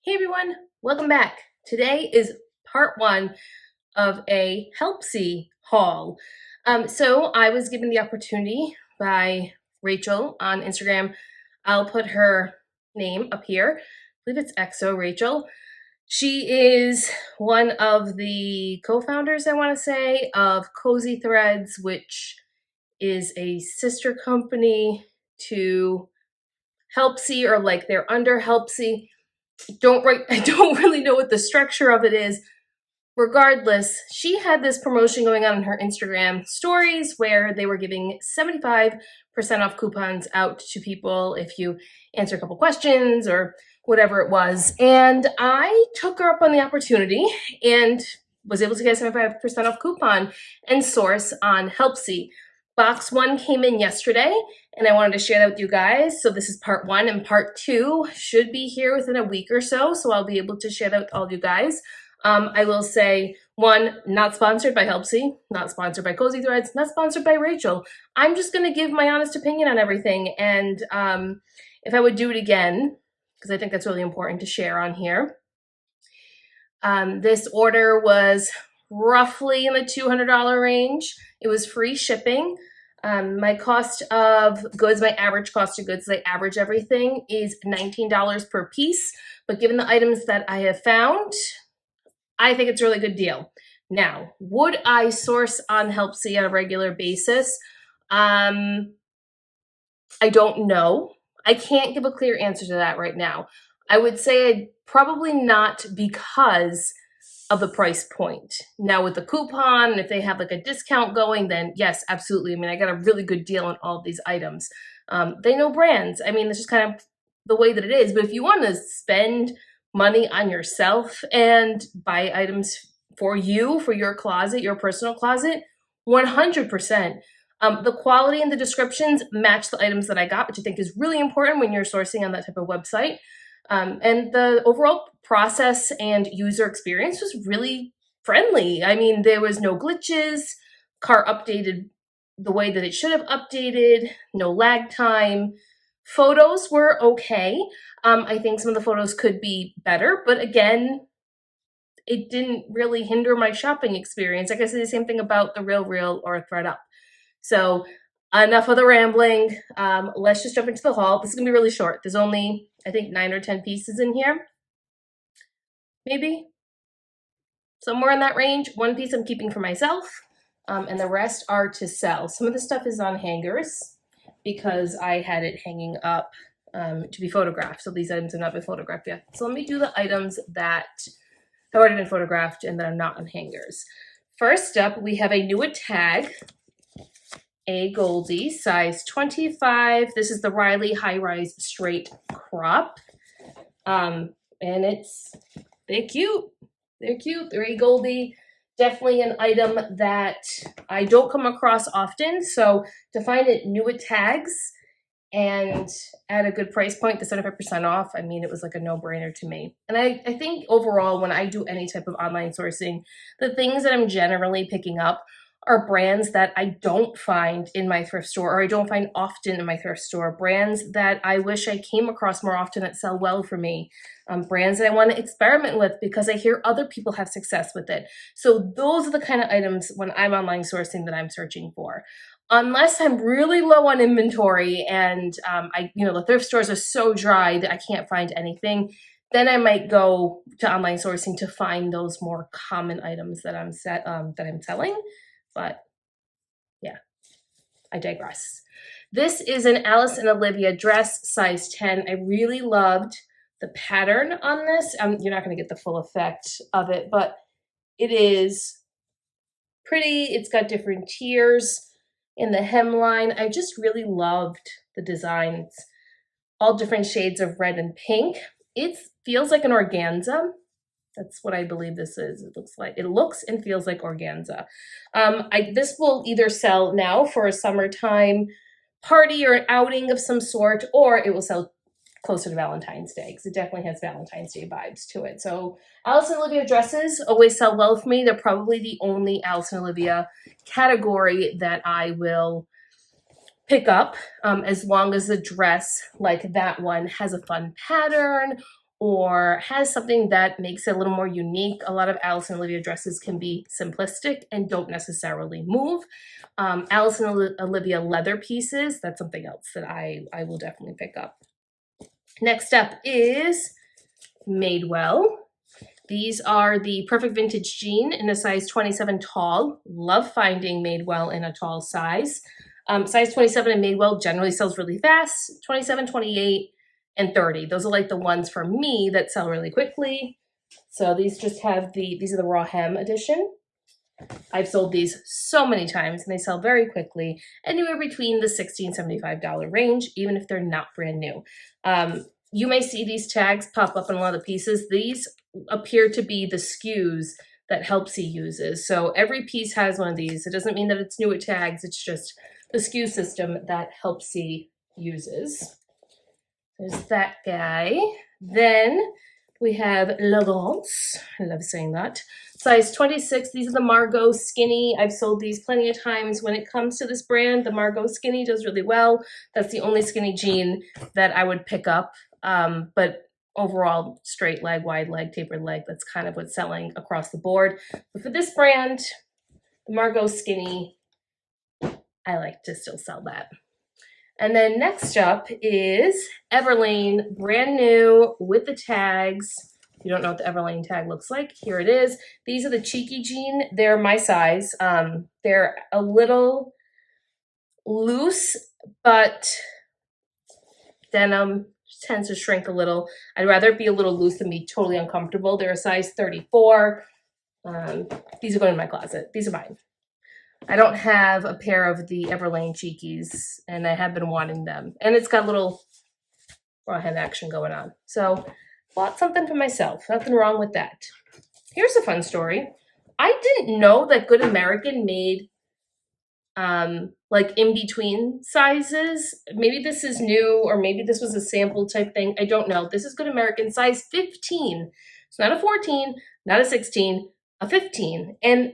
Hey everyone, welcome back. Today is part one of a Helpsy haul. So I was given the opportunity by Rachel on Instagram. I'll put her name up here. I believe it's XO Rachel. She is one of the co-founders, I want to say, of Cozy Threads, which is a sister company to Helpsy, or like they're under Helpsy. I don't really know what the structure of it is. Regardless, she had this promotion going on in her Instagram stories where they were giving 75% off coupons out to people if you answer a couple questions or whatever it was. And I took her up on the opportunity and was able to get a 75% off coupon and source on Helpsy. Box one came in yesterday, and I wanted to share that with you guys. So this is part one, and part two should be here within a week or so. So I'll be able to share that with all of you guys. I will say, one, not sponsored by Helpsy, not sponsored by Cozy Threads, not sponsored by Rachel. I'm just going to give my honest opinion on everything. And if I would do it again, because I think that's really important to share on here, this order was roughly in the $200 range. It was free shipping. My cost of goods, my average cost of goods, I average everything, is $19 per piece. But given the items that I have found, I think it's a really good deal. Now, would I source on Helpsy on a regular basis? I don't know. I can't give a clear answer to that right now. I would say probably not, because of the price point. Now with the coupon, if they have like a discount going, then yes, absolutely. I mean, I got a really good deal on all of these items. They know brands. I mean, this is kind of the way that it is. But if you want to spend money on yourself and buy items for you, for your closet, your personal closet, 100%. The quality and the descriptions match the items that I got, which I think is really important when you're sourcing on that type of website. And the overall process and user experience was really friendly. I mean, there was no glitches, cart updated the way that it should have updated, no lag time. Photos were okay. I think some of the photos could be better, but again, it didn't really hinder my shopping experience. I guess it's the same thing about the Real or ThredUp. So enough of the rambling. Let's just jump into the haul. This is gonna be really short. There's only, I think, 9 or 10 pieces in here. Maybe. Somewhere in that range. One piece I'm keeping for myself, and the rest are to sell. Some of the stuff is on hangers because I had it hanging up to be photographed. So these items have not been photographed yet. So let me do the items that have already been photographed and that are not on hangers. First up, we have a new tag. A Goldie, size 25. This is the Riley High Rise Straight Crop. And they're cute. They're cute. They're a Goldie. Definitely an item that I don't come across often. So to find it new at tags and at a good price point, the 75% off, I mean, it was like a no-brainer to me. And I think overall, when I do any type of online sourcing, the things that I'm generally picking up are brands that I don't find in my thrift store, or I don't find often in my thrift store. Brands that I wish I came across more often that sell well for me. Brands that I want to experiment with because I hear other people have success with it. So those are the kind of items when I'm online sourcing that I'm searching for. Unless I'm really low on inventory and the thrift stores are so dry that I can't find anything, then I might go to online sourcing to find those more common items that I'm selling. But yeah, I digress. This is an Alice and Olivia dress, size 10. I really loved the pattern on this. You're not going to get the full effect of it, but it is pretty. It's got different tiers in the hemline. I just really loved the designs. All different shades of red and pink. It feels like an organza. That's what I believe this is. It looks and feels like organza. This will either sell now for a summertime party or an outing of some sort, or it will sell closer to Valentine's Day, because it definitely has Valentine's Day vibes to it. So Alice and Olivia dresses always sell well for me. They're probably the only Alice and Olivia category that I will pick up, as long as the dress, like that one, has a fun pattern, or has something that makes it a little more unique. A lot of Alice and Olivia dresses can be simplistic and don't necessarily move. Alice and Olivia leather pieces, that's something else that I will definitely pick up. Next up is Madewell. These are the Perfect Vintage Jean in a size 27 tall. Love finding Madewell in a tall size. Size 27 in Madewell generally sells really fast. 27, 28, and 30. Those are like the ones for me that sell really quickly. So these just have these are the raw hem edition. I've sold these so many times and they sell very quickly, anywhere between the $60 and $75 range, even if they're not brand new. You may see these tags pop up in a lot of pieces. These appear to be the SKUs that Helpsy uses. So every piece has one of these. It doesn't mean that it's new at tags. It's just the SKU system that Helpsy uses. There's that guy. Then we have L'Elegance. I love saying that. Size 26. These are the Margot Skinny. I've sold these plenty of times. When it comes to this brand, the Margot Skinny does really well. That's the only skinny jean that I would pick up. But overall, straight leg, wide leg, tapered leg, that's kind of what's selling across the board. But for this brand, the Margot Skinny, I like to still sell that. And then next up is Everlane, brand new with the tags. If you don't know what the Everlane tag looks like, here it is. These are the Cheeky Jean. They're my size. They're a little loose, but denim tends to shrink a little. I'd rather it be a little loose than be totally uncomfortable. They're a size 34. These are going in my closet. These are mine. I don't have a pair of the Everlane Cheekies, and I have been wanting them. And it's got a little raw hem action going on. So bought something for myself. Nothing wrong with that. Here's a fun story. I didn't know that Good American made like in-between sizes. Maybe this is new, or maybe this was a sample type thing. I don't know. This is Good American, size 15. It's not a 14, not a 16, a 15. And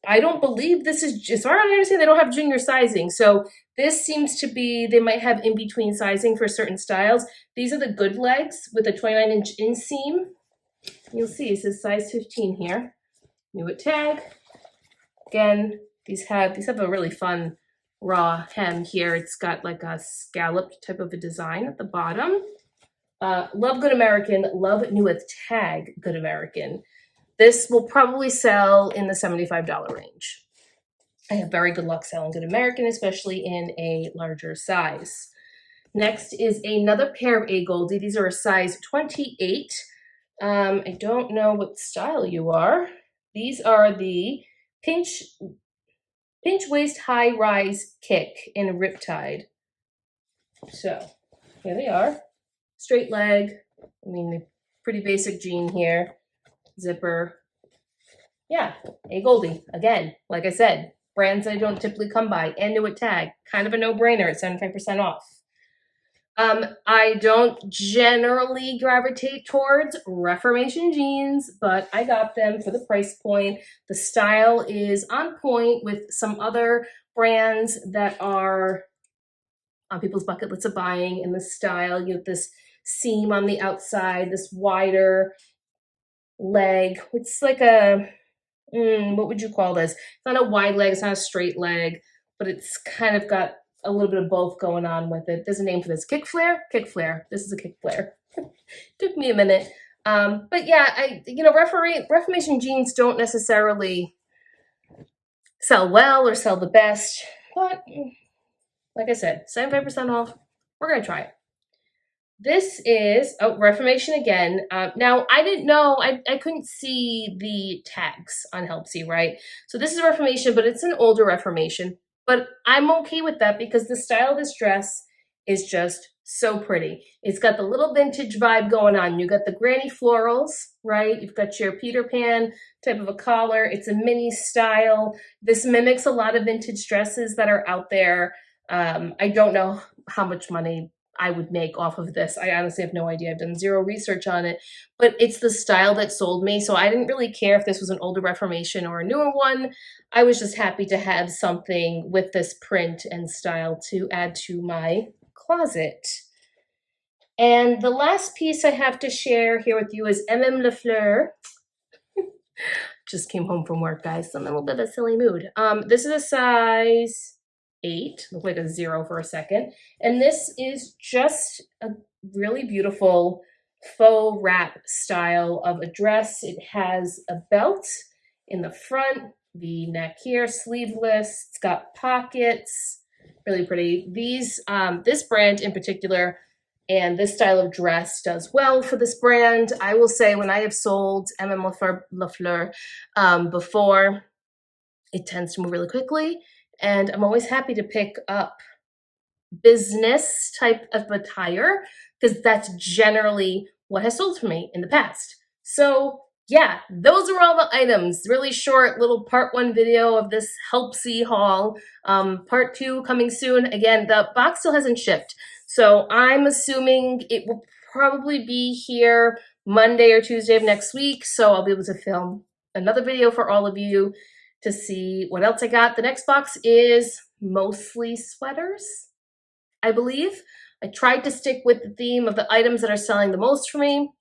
I don't believe this is, as far as I understand, they don't have junior sizing. So this seems to be, they might have in-between sizing for certain styles. These are the good legs with a 29-inch inseam. You'll see it says size 15 here. New at tag. Again, these have a really fun raw hem here. It's got like a scalloped type of a design at the bottom. Love Good American, love new with tag Good American. This will probably sell in the $75 range. I have very good luck selling Good American, especially in a larger size. Next is another pair of A Goldie. These are a size 28. I don't know what style you are. These are the pinch waist high rise kick in Riptide. So here they are. Straight leg. I mean, pretty basic jean here. Zipper. Yeah, A Goldie. Again, like I said, brands I don't typically come by. And new at tag. Kind of a no-brainer at 75% off. I don't generally gravitate towards Reformation jeans, but I got them for the price point. The style is on point with some other brands that are on people's bucket lists of buying. In the style, you have this seam on the outside, this wider leg. It's like a, what would you call this? It's not a wide leg, it's not a straight leg, but it's kind of got a little bit of both going on with it. There's a name for this. Kick flare? Kick flare. This is a kick flare. Took me a minute. But yeah, Reformation jeans don't necessarily sell well or sell the best, but like I said, 75% off. We're going to try it. This is, Reformation again. Now, I didn't know, I couldn't see the tags on Helpsy, right? So this is Reformation, but it's an older Reformation. But I'm okay with that because the style of this dress is just so pretty. It's got the little vintage vibe going on. You got the granny florals, right? You've got your Peter Pan type of a collar. It's a mini style. This mimics a lot of vintage dresses that are out there. I don't know how much money I would make off of this. I honestly have no idea. I've done zero research on it, but it's the style that sold me. So I didn't really care if this was an older Reformation or a newer one. I was just happy to have something with this print and style to add to my closet. And the last piece I have to share here with you is Le Fleur. Just came home from work, guys, so I'm in a little bit of a silly mood. This is a size 8, looked like a 0 for a second. And this is just a really beautiful faux wrap style of a dress. It has a belt in the front, the neck here, sleeveless. It's got pockets, really pretty. This brand in particular and this style of dress does well for this brand. I will say when I have sold Le Fleur before, it tends to move really quickly. And I'm always happy to pick up business type of attire because that's generally what has sold for me in the past. So yeah, those are all the items. Really short little part 1 video of this Helpsy haul. Part 2 coming soon. Again, the box still hasn't shipped. So I'm assuming it will probably be here Monday or Tuesday of next week. So I'll be able to film another video for all of you to see what else I got. The next box is mostly sweaters, I believe. I tried to stick with the theme of the items that are selling the most for me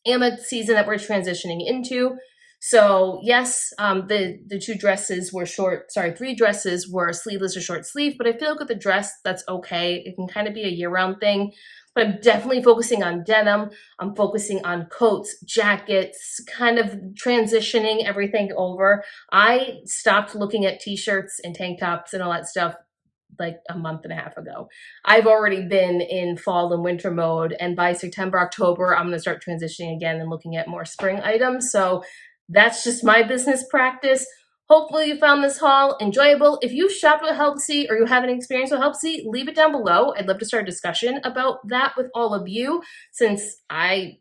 and the season that we're transitioning into. So yes, the 3 dresses were sleeveless or short sleeve, but I feel like with the dress, that's okay. It can kind of be a year-round thing, but I'm definitely focusing on denim. I'm focusing on coats, jackets, kind of transitioning everything over. I stopped looking at t-shirts and tank tops and all that stuff like a month and a half ago. I've already been in fall and winter mode, and by September, October, I'm going to start transitioning again and looking at more spring items. So that's just my business practice. Hopefully you found this haul enjoyable. If you've shopped with Helpsy or you have any experience with Helpsy, leave it down below. I'd love to start a discussion about that with all of you, since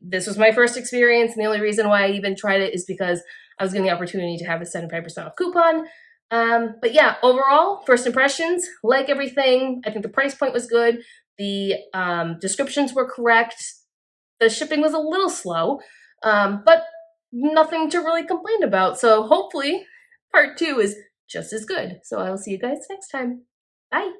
this was my first experience, and the only reason why I even tried it is because I was getting the opportunity to have a 75% off coupon. But yeah, overall, first impressions, like everything. I think the price point was good. The descriptions were correct. The shipping was a little slow, but nothing to really complain about. So hopefully part 2 is just as good. So I will see you guys next time. Bye.